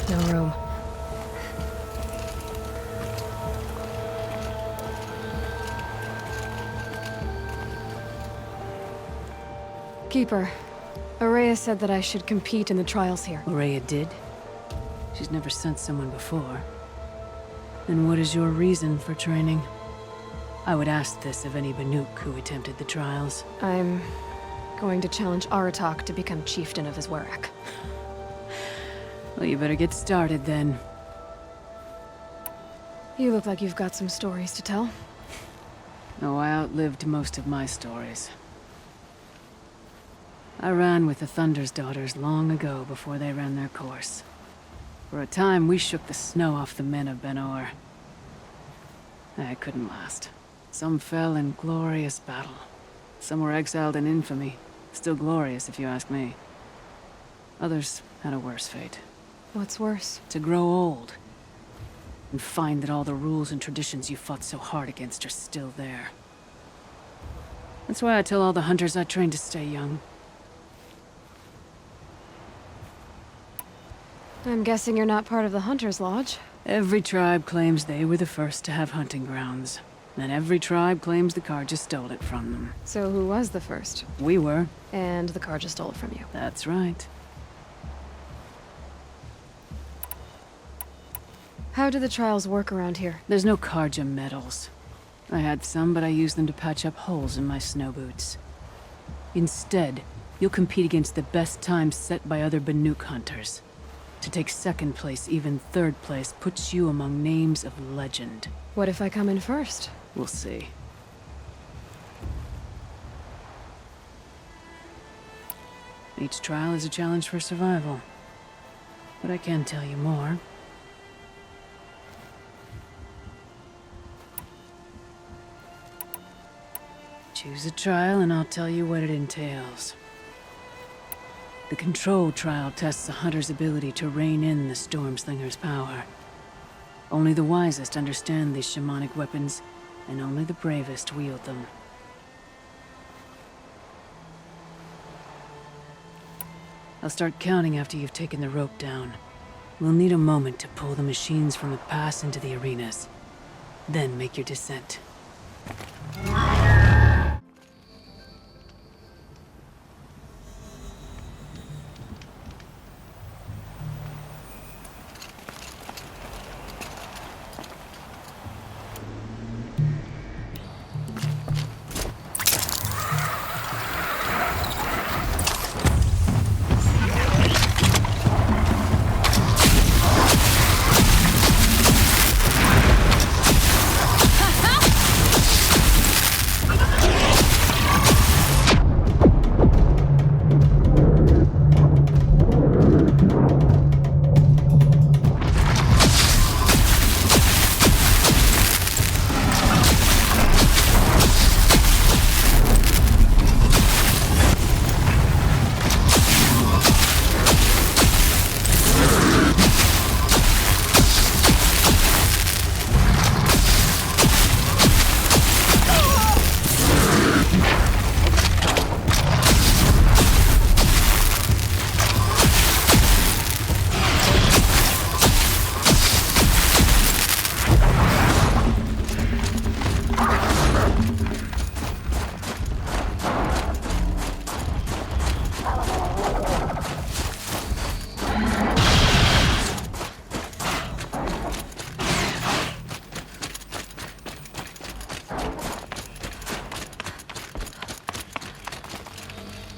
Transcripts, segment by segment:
No room. Keeper, Araya said that I should compete in the trials here. Araya did? She's never sent someone before. Then what is your reason for training? I would ask this of any Banuk who attempted the trials. I'm going to challenge Aratak to become chieftain of Azwarak. Well, you better get started then. You look like you've got some stories to tell. Oh, I outlived most of my stories. I ran with the Thunder's daughters long ago before they ran their course. For a time, we shook the snow off the men of Ben-Or. It couldn't last. Some fell in glorious battle. Some were exiled in infamy. Still glorious, if you ask me. Others had a worse fate. What's worse? To grow old. And find that all the rules and traditions you fought so hard against are still there. That's why I tell all the hunters I train to stay young. I'm guessing you're not part of the Hunter's Lodge. Every tribe claims they were the first to have hunting grounds. And every tribe claims the Carja stole it from them. So who was the first? We were. And the Carja stole it from you. That's right. How do the trials work around here? There's no Carja medals. I had some, but I used them to patch up holes in my snow boots. Instead, you'll compete against the best times set by other Banuk hunters. To take second place, even third place, puts you among names of legend. What if I come in first? We'll see. Each trial is a challenge for survival. But I can tell you more. Choose a trial and I'll tell you what it entails. The Control trial tests a hunter's ability to rein in the Stormslinger's power. Only the wisest understand these shamanic weapons, and only the bravest wield them. I'll start counting after you've taken the rope down. We'll need a moment to pull the machines from the pass into the arenas. Then make your descent.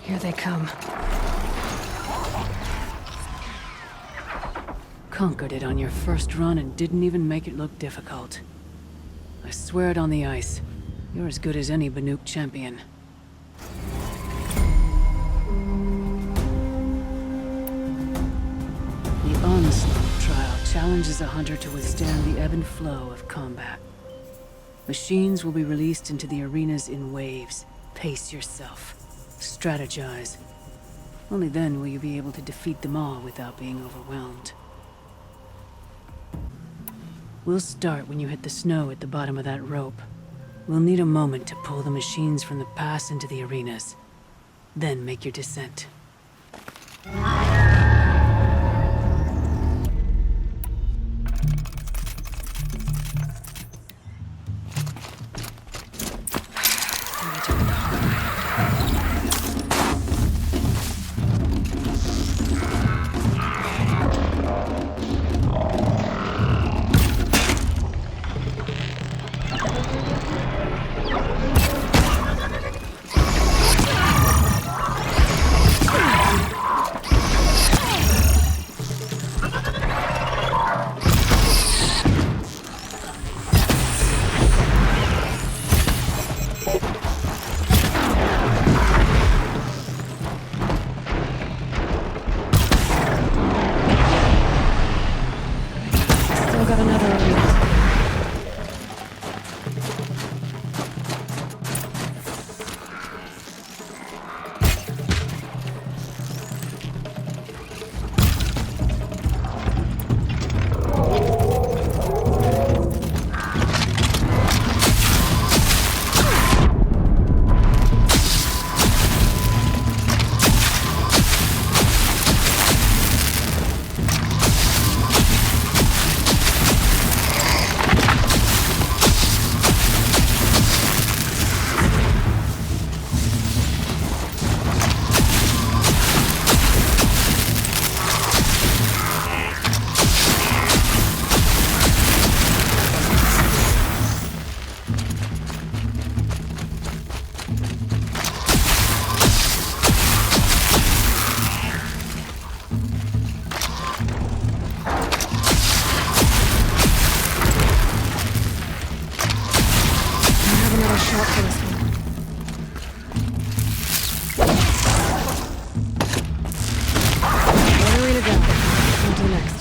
Here they come. Conquered it on your first run and didn't even make it look difficult. I swear it on the ice. You're as good as any Banuk champion. The Onslaught trial challenges a hunter to withstand the ebb and flow of combat. Machines will be released into the arenas in waves. Pace yourself. Strategize. Only then will you be able to defeat them all without being overwhelmed. We'll start when you hit the snow at the bottom of that rope. We'll need a moment to pull the machines from the pass into the arenas. Then make your descent. Yet another elite. Shot for this one. Where are we to go? On to the next.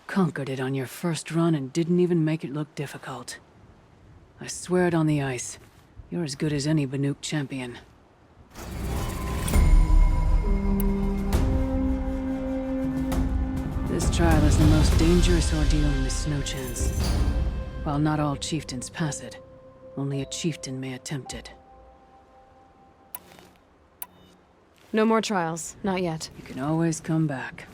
Conquered it on your first run and didn't even make it look difficult. I swear it on the ice. You're as good as any Banuk champion. This trial is the most dangerous ordeal in the Snow Chance. While not all chieftains pass it, only a chieftain may attempt it. No more trials. Not yet. You can always come back.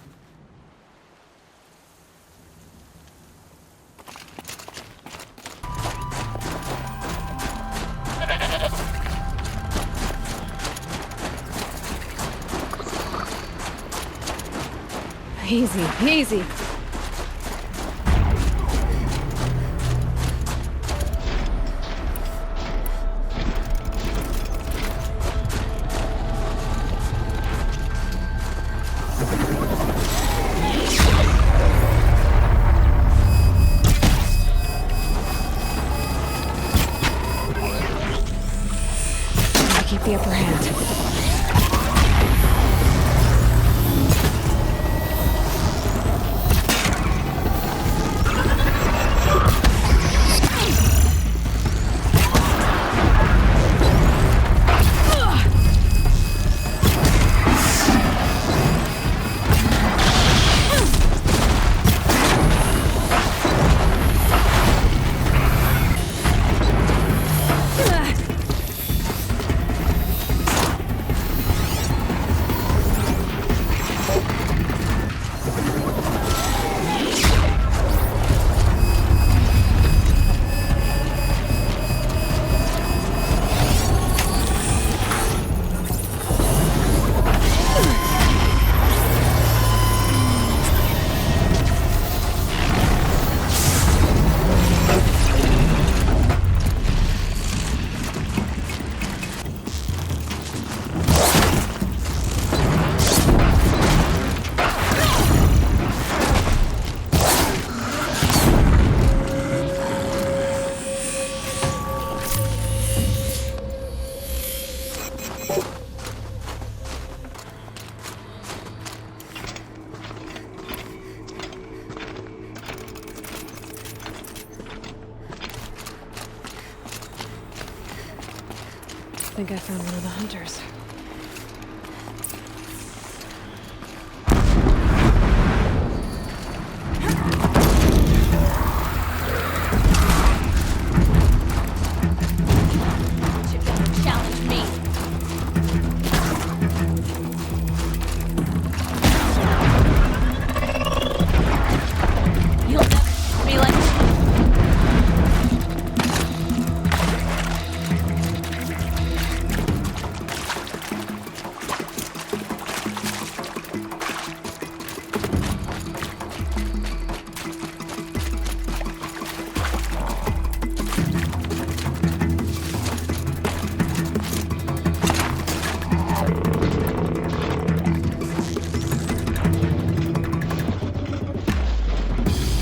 Easy, easy. Keep the upper hand. think I found one of the hunters. You've never challenged me. You'll never be like.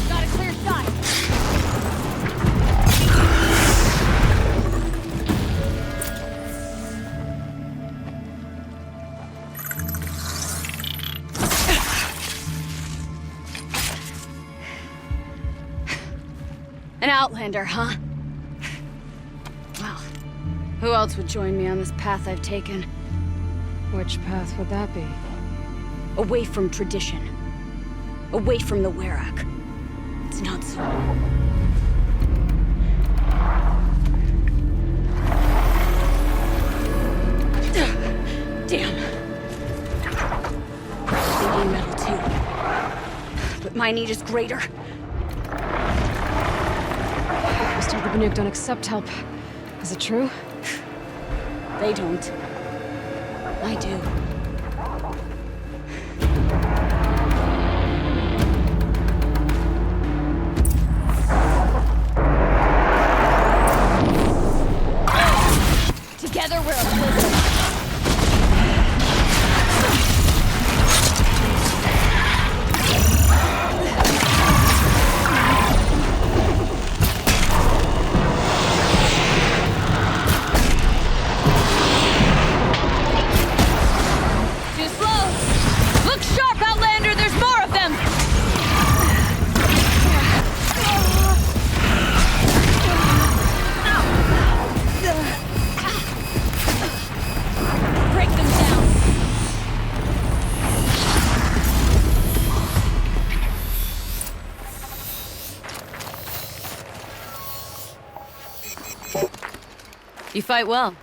Got a clear shot. An outlander, huh? Well, who else would join me on this path I've taken? Which path would that be? Away from tradition. Away from the Werak. It's not so. Damn. They need metal too. But my need is greater. Mr. the Banuk don't accept help. Is it true? They don't. I do. Together we're a blizzard. Too slow! Look sharp, Outlander! There's more of them! Break them down! You fight well.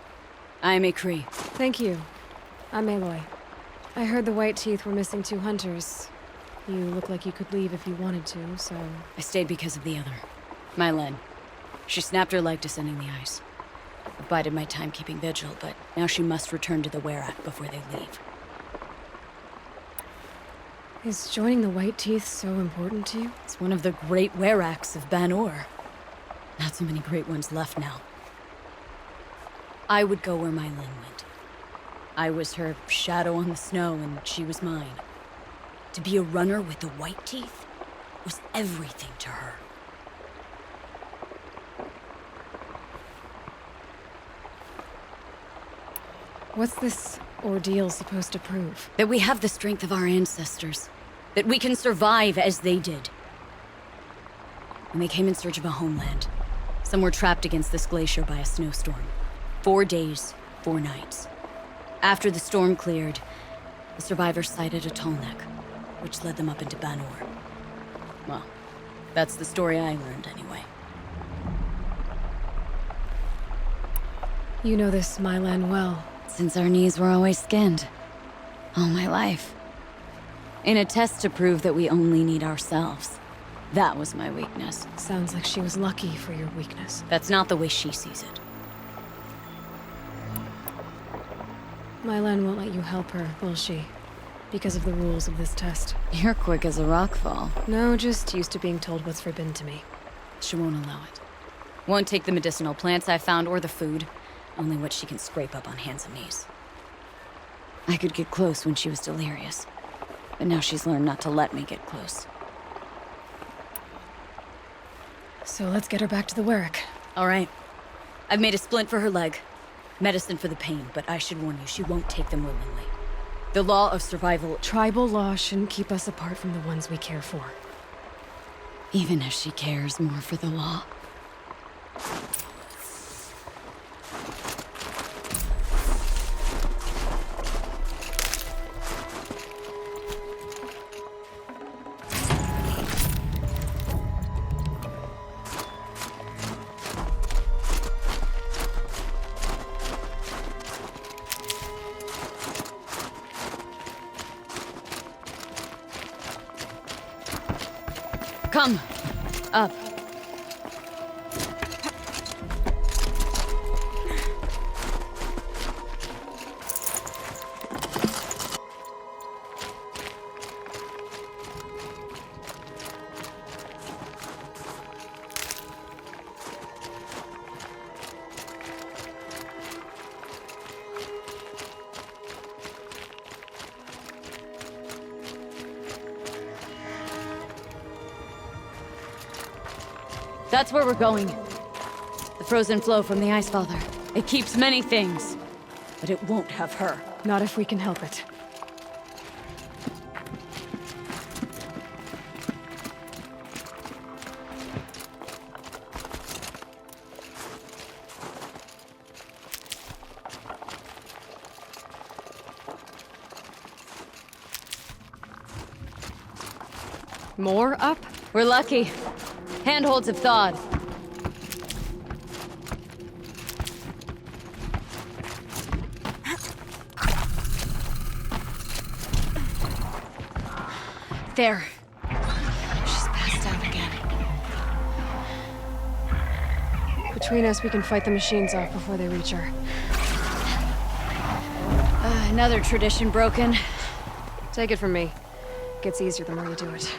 I am a Kree. Thank you. I'm Aloy. I heard the White Teeth were missing 2 hunters. You look like you could leave if you wanted to, so... I stayed because of the other. Mylen. She snapped her leg descending the ice. I bided my time keeping vigil, but now she must return to the Werak before they leave. Is joining the White Teeth so important to you? It's one of the great Weraks of Ban-Ur. Not so many great ones left now. I would go where Mylen went. I was her shadow on the snow, and she was mine. To be a runner with the White Teeth was everything to her. What's this ordeal supposed to prove? That we have the strength of our ancestors. That we can survive as they did. When they came in search of a homeland, some were trapped against this glacier by a snowstorm. 4 days, 4 nights. After the storm cleared, the survivors sighted a Tallneck, which led them up into Ban-Ur. Well, that's the story I learned anyway. You know this Mylan well. Since our knees were always skinned. All my life. In a test to prove that we only need ourselves. That was my weakness. Sounds like she was lucky for your weakness. That's not the way she sees it. Mylan won't let you help her, will she? Because of the rules of this test. You're quick as a rockfall. No, just used to being told what's forbidden to me. She won't allow it. Won't take the medicinal plants I found or the food. Only what she can scrape up on hands and knees. I could get close when she was delirious. But now she's learned not to let me get close. So let's get her back to the Werak. All right. I've made a splint for her leg. Medicine for the pain, but I should warn you, she won't take them willingly. The law of survival... Tribal law shouldn't keep us apart from the ones we care for. Even if she cares more for the law. Come. Up. That's where we're going. The frozen flow from the Ice Father. It keeps many things, but it won't have her. Not if we can help it. More up? We're lucky. Handholds have thawed. There. She's passed out again. Between us, we can fight the machines off before they reach her. Another tradition broken. Take it from me. Gets easier the more you do it.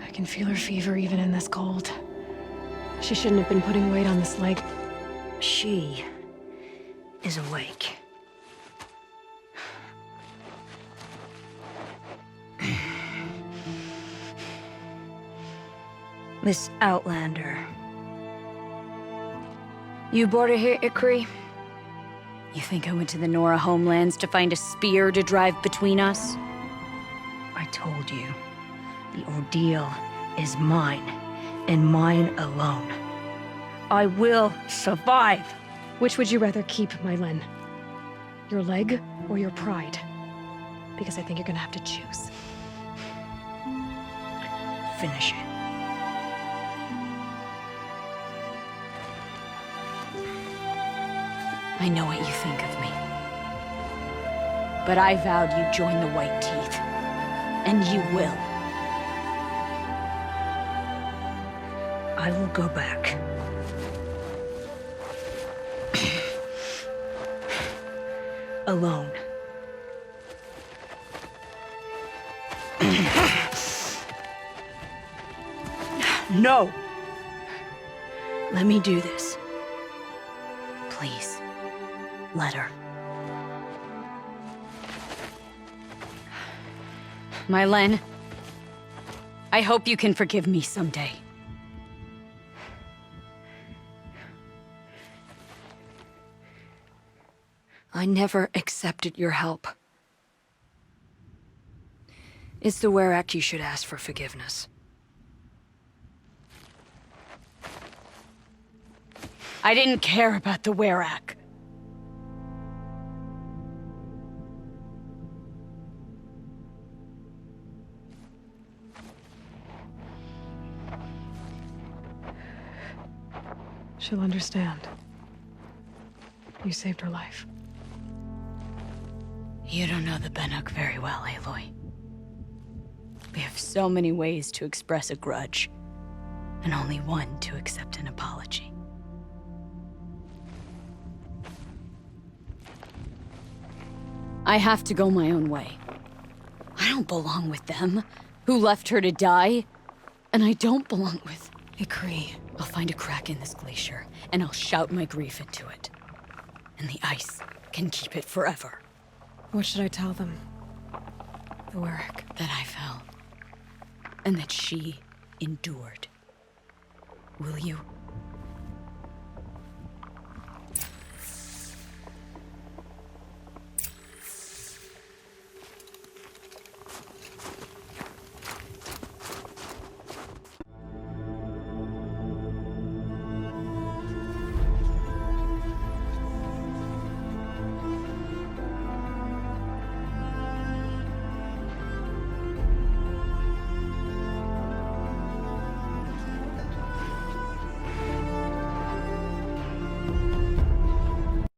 I can feel her fever even in this cold. She shouldn't have been putting weight on this leg. She is awake. Miss Outlander. You brought her here, Ikri? You think I went to the Nora homelands to find a spear to drive between us? I told you. The ordeal is mine, and mine alone. I will survive. Which would you rather keep, Mylen? Your leg or your pride? Because I think you're gonna have to choose. Finish it. I know what you think of me. But I vowed you'd join the White Teeth. And you will. I will go back. Alone. No! Let me do this. Please, let her. Mylen, I hope you can forgive me someday. I never accepted your help. It's the Werak you should ask for forgiveness. I didn't care about the Werak. She'll understand. You saved her life. You don't know the Benuk very well, Aloy. We have so many ways to express a grudge, and only one to accept an apology. I have to go my own way. I don't belong with them, who left her to die, and I don't belong with Ikri. I'll find a crack in this glacier, and I'll shout my grief into it. And the ice can keep it forever. What should I tell them? The Werak. That I fell. And that she endured. Will you?